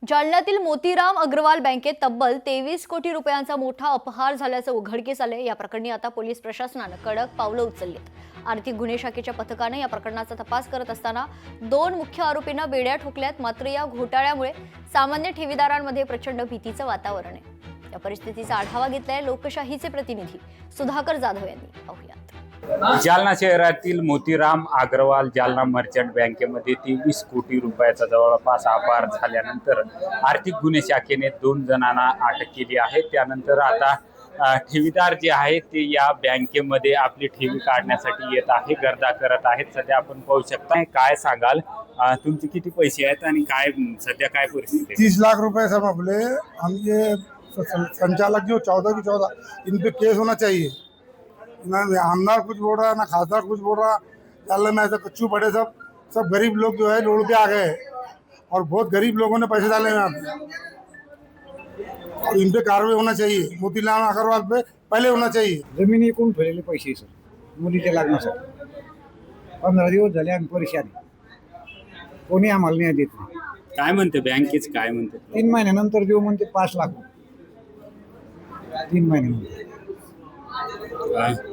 जालन्यातील मोतीराम अग्रवाल बँकेत तब्बल 23 कोटी रुपयांचा मोठा अपहार झाल्याचं उघडकीस आले। या प्रकरणी आता पोलीस प्रशासनाने कडक पावलं उचललीत। आर्थिक गुन्हे शाखेच्या पथकाने या प्रकरणाचा तपास करत असताना 2 मुख्य आरोपींना बेड्या ठोकल्यात। मात्र या घोटाळ्यामुळे सामान्य ठेवीदारांमध्ये प्रचंड भीतीचं वातावरण आहे। या परिस्थितीचा आढावा घेतलाय लोकशाहीचे प्रतिनिधी सुधाकर जाधव यांनी। पाहूयात। जालना शहरातील मोतीराम अग्रवाल जालना मर्चंट बँकेमध्ये 23 कोटी रुपयाचा जवळपास अपहार झाल्यानंतर आर्थिक गुन्हे शाखेने 2 जणांना अटक केली आहे। त्यानंतर आता ठेवीदार जे आहेत ते या बँकेमध्ये आपली ठेवी काढण्यासाठी येत आहे, गर्दा करत आहेत। सध्या आपण पाहू शकता। काय सांगाल, तुमचे किती पैसे आहेत आणि काय सध्या काय परिस्थिती आहे? 30 लाख रुपए सब अपने हम ये संचालक जो 14 की 14 इन पे केस होना चाहिए। ना आमदार कुछ बोल रहा, ना खासदार कुछ बोल रहा। जालना में ऐसे कच्चू पड़े सब गरीब लोग जो है रोड पे आ गए और बहुत गरीब लोगों ने पैसे डाले हैं और इन पे कार्रवाई होना चाहिए। मोतीलाल अग्रवाल पे पहले होना चाहिए। जमिनी कोण ठेवलेले पैसे सर मुलीच्या लग्नासाठी 15 दिवस झाले आणि परेशानी कोणी आम्हाला न्याय देत नाही। काय म्हणते बँकेच, काय म्हणते? 3 महिन्यानंतर देऊ म्हणते 5 लाख 3 महिन्यानंतर।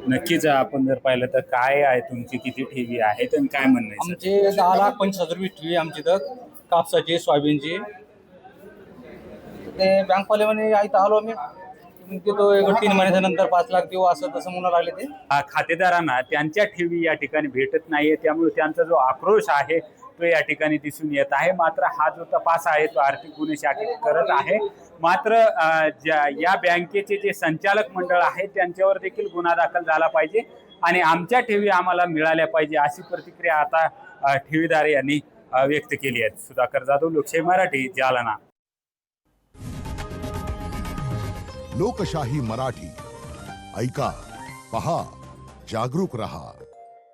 नक्कीच आपण जर पाहिलं तर काय आहे, तुमची किती ठेवी आहेत आणि काय म्हणणं आहे? आमचे 10,25,000 ठेवी आमची तर कापसाची सोयाबीनची। ते बँकवाले म्हणे इथं आलो मी तो 3 महिन्याच्या नंतर 5 लाख देऊ असं तसं म्हणून लागले ते। खातेदारांना त्यांच्या ठेवी या ठिकाणी भेटत नाहीये, त्यामुळे त्यांचा जो आक्रोश आहे तो या ठिकाणी दिसून येत आहे। मात्र हा जो तपास आहे तो आर्थिक गुन्हे शाखे करत आहे। मात्र या बँकेचे जे संचालक मंडळ आहे त्यांच्यावर देखील गुन्हा दाखल झाला पाहिजे आणि आमच्या ठेवी आम्हाला मिळाल्या पाहिजे, अशी प्रतिक्रिया आता ठेवीदार यांनी व्यक्त केली आहे। सुधाकर जाधव, लोकशाही मराठी, जालना। लोकशाही मराठी ऐका, पहा, जागरूक रहा।